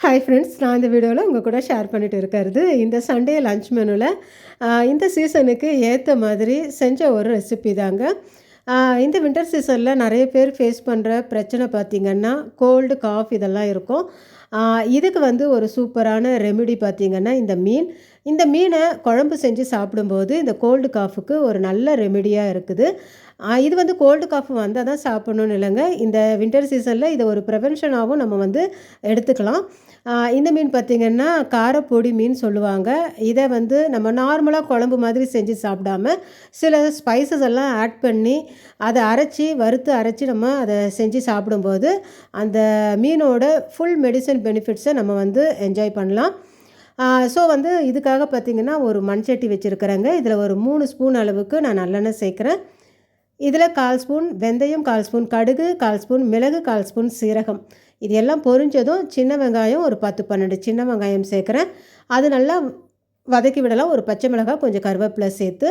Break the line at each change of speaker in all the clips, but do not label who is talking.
Hi friends, நான் இந்த வீடியோவில் உங்கள் கூட ஷேர் பண்ணிட்டு இருக்கிறது இந்த சண்டே லஞ்ச் மெனுவில் இந்த சீசனுக்கு ஏற்ற மாதிரி செஞ்ச ஒரு ரெசிபி தாங்க. இந்த வின்டர் சீசனில் நிறைய பேர் ஃபேஸ் பண்ணுற பிரச்சனை பார்த்திங்கன்னா கோல்டு, காஃப் இதெல்லாம் இருக்கும். இதுக்கு வந்து ஒரு சூப்பரான ரெமெடி பார்த்திங்கன்னா இந்த மீனை குழம்பு செஞ்சு சாப்பிடும்போது இந்த கோல்டு காஃபுக்கு ஒரு நல்ல ரெமெடியாக இருக்குது. இது வந்து கோல்டு காஃப் வந்தால் தான் சாப்பிட்ணுன்னு இல்லைங்க. இந்த வின்டர் சீசனில் இதை ஒரு ப்ரிவென்ஷனாகவும் நம்ம வந்து எடுத்துக்கலாம். இந்த மீன் பார்த்திங்கன்னா காரப்பொடி மீன் சொல்லுவாங்க. இதை வந்து நம்ம நார்மலாக குழம்பு மாதிரி செஞ்சு சாப்பிடாம சில ஸ்பைசஸ் எல்லாம் ஆட் பண்ணி அதை வறுத்து அரைச்சி நம்ம அதை செஞ்சு சாப்பிடும்போது அந்த மீனோட ஃபுல் மெடிசன் பெனிஃபிட்ஸை நம்ம வந்து என்ஜாய் பண்ணலாம். ஸோ வந்து இதுக்காக பார்த்திங்கன்னா ஒரு மண்சட்டி வச்சுருக்கிறேங்க. இதில் ஒரு 3 ஸ்பூன் அளவுக்கு நான் நல்லெண்ணெய் சேர்க்குறேன். இதில் 1/4 ஸ்பூன் வெந்தயம், 1/4 ஸ்பூன் கடுகு, 1/4 ஸ்பூன் மிளகு, 1/4 ஸ்பூன் சீரகம். இது எல்லாம் பொரிஞ்சதும் சின்ன வெங்காயம் ஒரு 10-12 சின்ன வெங்காயம் சேர்க்குறேன். அது நல்லா வதக்கி விடலாம். ஒரு பச்சை மிளகாய், கொஞ்சம் கருவேப்பிலை சேர்த்து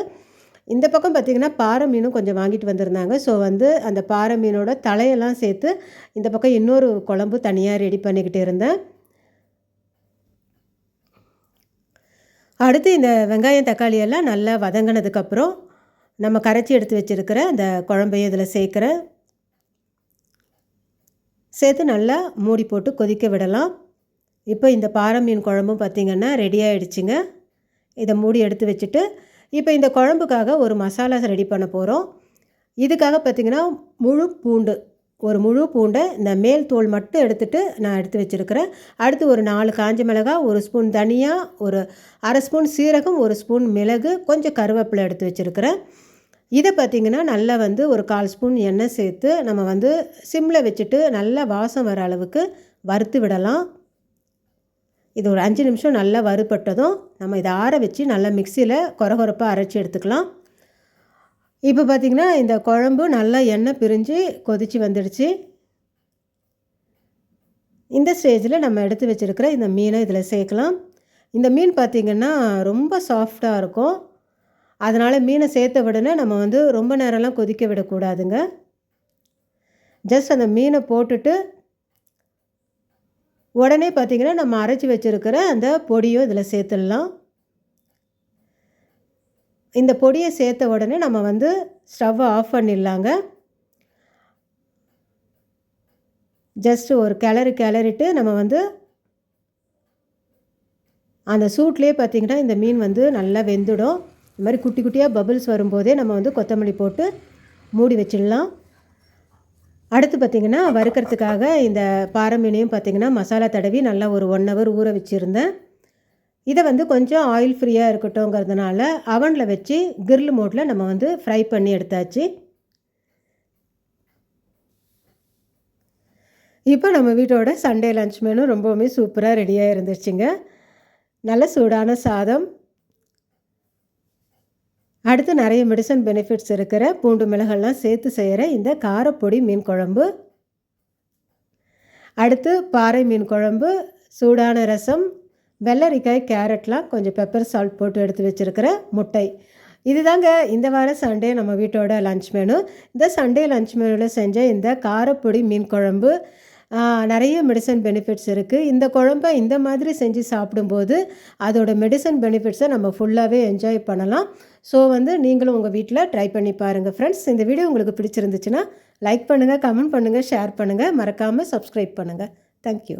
இந்த பக்கம் பார்த்திங்கன்னா பாறை மீனும் கொஞ்சம் வாங்கிட்டு வந்திருந்தாங்க. ஸோ வந்து அந்த பாறை மீனோட தலையெல்லாம் சேர்த்து இந்த பக்கம் இன்னொரு குழம்பு தனியாக ரெடி பண்ணிக்கிட்டு இருந்தேன். அடுத்து இந்த வெங்காயம், தக்காளி எல்லாம் நல்லா வதங்கினதுக்கப்புறம் நம்ம கரைச்சி எடுத்து வச்சுருக்கிற அந்த குழம்பையும் இதில் சேர்த்து நல்லா மூடி போட்டு கொதிக்க விடலாம். இப்போ இந்த பாறை மீன் குழம்பும் பார்த்திங்கன்னா ரெடி ஆகிடுச்சிங்க. இதை மூடி எடுத்து வச்சுட்டு இப்போ இந்த குழம்புக்காக ஒரு மசாலா ரெடி பண்ண போகிறோம். இதுக்காக பார்த்திங்கன்னா முழு பூண்டை இந்த மேல் தோல் மட்டும் நான் எடுத்து வச்சுருக்கிறேன். அடுத்து ஒரு 4 காஞ்ச மிளகாய், 1 ஸ்பூன் தனியா, ஒரு 1/2 ஸ்பூன் சீரகம், 1 ஸ்பூன் மிளகு, கொஞ்சம் கருவேப்பிலை எடுத்து வச்சுருக்கிறேன். இதை பார்த்திங்கன்னா நல்லா வந்து ஒரு 1/4 ஸ்பூன் எண்ணெய் சேர்த்து நம்ம வந்து சிம்மில் வச்சுட்டு நல்லா வாசம் வர அளவுக்கு வறுத்து விடலாம். இது ஒரு 5 நிமிஷம் நல்லா வறுபட்டதும் நம்ம இதை ஆற வச்சு நல்லா மிக்சியில் கொரகொரப்பாக அரைச்சி எடுத்துக்கலாம். இப்போ பார்த்திங்கன்னா இந்த குழம்பு நல்லா எண்ணெய் பிரிஞ்சு கொதித்து வந்துடுச்சு. இந்த ஸ்டேஜில் நம்ம எடுத்து வச்சுருக்கிற இந்த மீனை இதில் சேர்க்கலாம். இந்த மீன் பார்த்திங்கன்னா ரொம்ப சாஃப்டாக இருக்கும். அதனால் மீனை சேர்த்த உடனே நம்ம வந்து ரொம்ப நேரம்லாம் கொதிக்க விடக்கூடாதுங்க. ஜஸ்ட் அந்த மீனை போட்டுட்டு உடனே பார்த்திங்கன்னா நம்ம அரைச்சி வச்சுருக்கிற அந்த பொடியும் இதில் சேர்த்துடலாம். இந்த பொடியை சேர்த்த உடனே நம்ம வந்து ஸ்டவ்வை ஆஃப் பண்ணிடலாங்க. ஜஸ்ட்டு ஒரு கிளறிட்டு நம்ம வந்து அந்த சூட்லேயே பார்த்திங்கன்னா இந்த மீன் வந்து நல்லா வெந்துடும். இந்த மாதிரி குட்டி குட்டியாக பபிள்ஸ் வரும்போதே நம்ம வந்து கொத்தமல்லி போட்டு மூடி வச்சிடலாம். அடுத்து பார்த்திங்கன்னா வறுக்கிறதுக்காக இந்த பாறை மீனையும் பார்த்திங்கன்னா மசாலா தடவி நல்லா ஒரு 1 ஹவர் ஊற வச்சுருந்தேன். இதை வந்து கொஞ்சம் ஆயில் ஃப்ரீயாக இருக்கட்டும்ங்கிறதுனால அவனில் வச்சு கிரில் மோட்டில் நம்ம வந்து ஃப்ரை பண்ணி எடுத்தாச்சு. இப்போ நம்ம வீட்டோட சண்டே லஞ்ச் மெனு ரொம்பவுமே சூப்பராக ரெடியாக இருந்துச்சுங்க. நல்ல சூடான சாதம், அடுத்து நிறைய மெடிசன் பெனிஃபிட்ஸ் இருக்கிற பூண்டு மிளகெல்லாம் சேர்த்து செய்கிற இந்த காரப்பொடி மீன் குழம்பு, அடுத்து பாறை மீன் குழம்பு, சூடான ரசம், வெள்ளரிக்காய், கேரட்லாம் கொஞ்சம் பெப்பர் சால்ட் போட்டு எடுத்து வச்சுருக்கிற முட்டை. இதுதாங்க இந்த வார சண்டே நம்ம வீட்டோட லஞ்ச் மெனு. இந்த சண்டே லஞ்ச் மெனுவில் செஞ்ச இந்த காரப்பொடி மீன் குழம்பு நிறைய மெடிசன் பெனிஃபிட்ஸ் இருக்குது. இந்த குழம்பை இந்த மாதிரி செஞ்சு சாப்பிடும்போது அதோட மெடிசன் பெனிஃபிட்ஸை நம்ம ஃபுல்லாகவே என்ஜாய் பண்ணலாம். ஸோ வந்து நீங்களும் உங்கள் வீட்டில் ட்ரை பண்ணி பாருங்கள் ஃப்ரெண்ட்ஸ். இந்த வீடியோ உங்களுக்கு பிடிச்சிருந்துச்சுன்னா லைக் பண்ணுங்கள், கமெண்ட் பண்ணுங்கள், ஷேர் பண்ணுங்கள், மறக்காமல் சப்ஸ்கிரைப் பண்ணுங்கள். தேங்க்யூ.